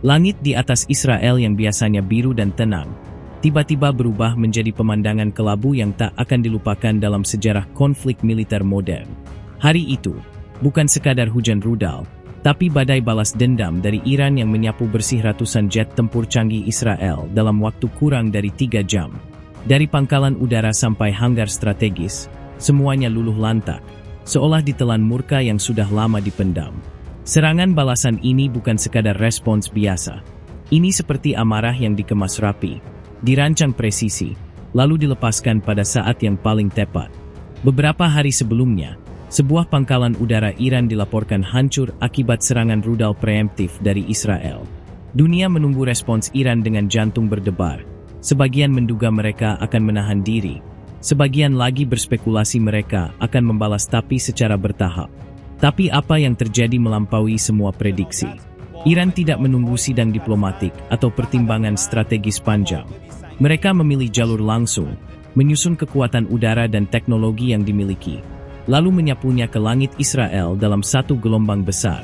Langit di atas Israel yang biasanya biru dan tenang, tiba-tiba berubah menjadi pemandangan kelabu yang tak akan dilupakan dalam sejarah konflik militer modern. Hari itu, bukan sekadar hujan rudal, tapi badai balas dendam dari Iran yang menyapu bersih ratusan jet tempur canggih Israel dalam waktu kurang dari 3 jam. Dari pangkalan udara sampai hanggar strategis, semuanya luluh lantak, seolah ditelan murka yang sudah lama dipendam. Serangan balasan ini bukan sekadar respons biasa. Ini seperti amarah yang dikemas rapi, dirancang presisi, lalu dilepaskan pada saat yang paling tepat. Beberapa hari sebelumnya, sebuah pangkalan udara Iran dilaporkan hancur akibat serangan rudal preemptif dari Israel. Dunia menunggu respons Iran dengan jantung berdebar. Sebagian menduga mereka akan menahan diri. Sebagian lagi berspekulasi mereka akan membalas tapi secara bertahap. Tapi apa yang terjadi melampaui semua prediksi. Iran tidak menunggu sidang diplomatik atau pertimbangan strategis panjang. Mereka memilih jalur langsung, menyusun kekuatan udara dan teknologi yang dimiliki, lalu menyapunya ke langit Israel dalam satu gelombang besar.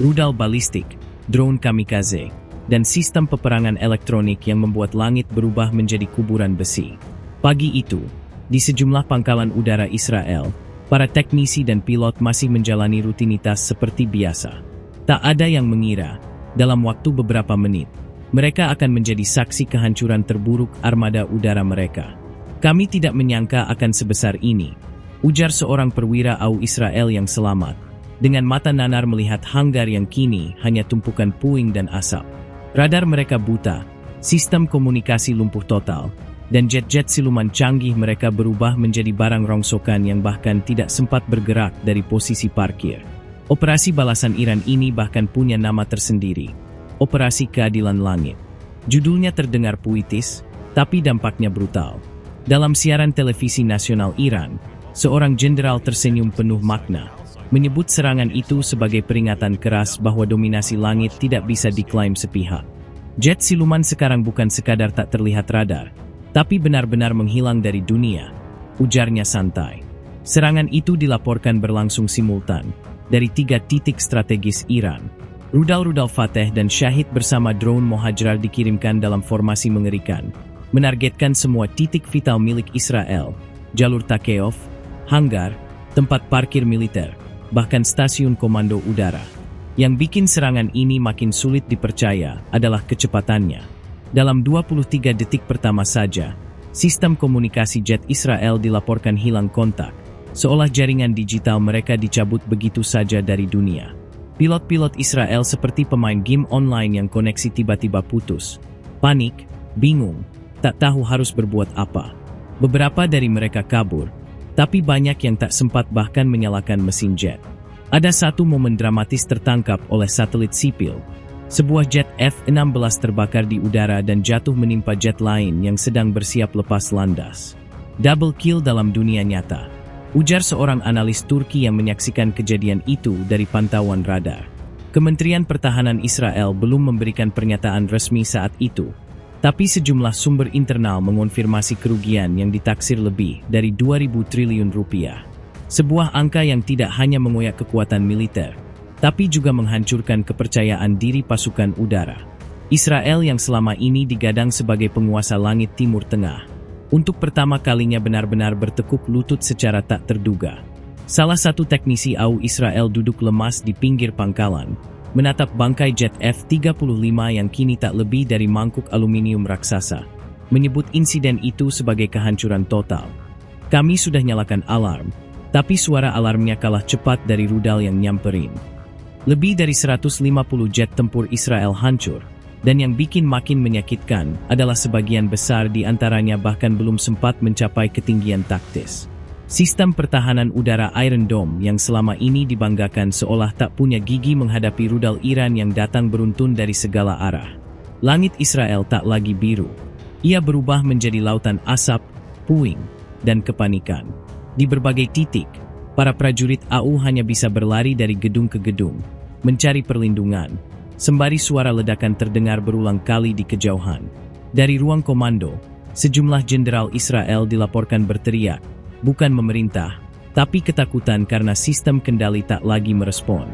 Rudal balistik, drone kamikaze, dan sistem peperangan elektronik yang membuat langit berubah menjadi kuburan besi. Pagi itu, di sejumlah pangkalan udara Israel, para teknisi dan pilot masih menjalani rutinitas seperti biasa. Tak ada yang mengira, dalam waktu beberapa menit, mereka akan menjadi saksi kehancuran terburuk armada udara mereka. Kami tidak menyangka akan sebesar ini, ujar seorang perwira AU Israel yang selamat, dengan mata nanar melihat hanggar yang kini hanya tumpukan puing dan asap. Radar mereka buta, sistem komunikasi lumpuh total, dan jet-jet siluman canggih mereka berubah menjadi barang rongsokan yang bahkan tidak sempat bergerak dari posisi parkir. Operasi balasan Iran ini bahkan punya nama tersendiri, Operasi Keadilan Langit. Judulnya terdengar puitis, tapi dampaknya brutal. Dalam siaran televisi nasional Iran, seorang jenderal tersenyum penuh makna, menyebut serangan itu sebagai peringatan keras bahwa dominasi langit tidak bisa diklaim sepihak. Jet siluman sekarang bukan sekadar tak terlihat radar, tapi benar-benar menghilang dari dunia, ujarnya santai. Serangan itu dilaporkan berlangsung simultan, dari 3 titik strategis Iran. Rudal-rudal Fateh dan Syahid bersama drone Mohajral dikirimkan dalam formasi mengerikan, menargetkan semua titik vital milik Israel, jalur takeoff, hanggar, tempat parkir militer, bahkan stasiun komando udara. Yang bikin serangan ini makin sulit dipercaya adalah kecepatannya. Dalam 23 detik pertama saja, sistem komunikasi jet Israel dilaporkan hilang kontak, seolah jaringan digital mereka dicabut begitu saja dari dunia. Pilot-pilot Israel seperti pemain game online yang koneksi tiba-tiba putus. Panik, bingung, tak tahu harus berbuat apa. Beberapa dari mereka kabur, tapi banyak yang tak sempat bahkan menyalakan mesin jet. Ada satu momen dramatis tertangkap oleh satelit sipil. Sebuah jet F-16 terbakar di udara dan jatuh menimpa jet lain yang sedang bersiap lepas landas. Double kill dalam dunia nyata, ujar seorang analis Turki yang menyaksikan kejadian itu dari pantauan radar. Kementerian Pertahanan Israel belum memberikan pernyataan resmi saat itu, tapi sejumlah sumber internal mengonfirmasi kerugian yang ditaksir lebih dari 2.000 triliun rupiah. Sebuah angka yang tidak hanya mengoyak kekuatan militer, tapi juga menghancurkan kepercayaan diri pasukan udara. Israel yang selama ini digadang sebagai penguasa langit Timur Tengah, untuk pertama kalinya benar-benar bertekuk lutut secara tak terduga. Salah satu teknisi AU Israel duduk lemas di pinggir pangkalan, menatap bangkai jet F-35 yang kini tak lebih dari mangkuk aluminium raksasa, menyebut insiden itu sebagai kehancuran total. Kami sudah nyalakan alarm, tapi suara alarmnya kalah cepat dari rudal yang nyamperin. Lebih dari 150 jet tempur Israel hancur, dan yang bikin makin menyakitkan adalah sebagian besar di antaranya bahkan belum sempat mencapai ketinggian taktis. Sistem pertahanan udara Iron Dome yang selama ini dibanggakan seolah tak punya gigi menghadapi rudal Iran yang datang beruntun dari segala arah. Langit Israel tak lagi biru. Ia berubah menjadi lautan asap, puing, dan kepanikan. Di berbagai titik, para prajurit AU hanya bisa berlari dari gedung ke gedung, mencari perlindungan, sembari suara ledakan terdengar berulang kali di kejauhan. Dari ruang komando, sejumlah jenderal Israel dilaporkan berteriak, bukan memerintah, tapi ketakutan karena sistem kendali tak lagi merespon.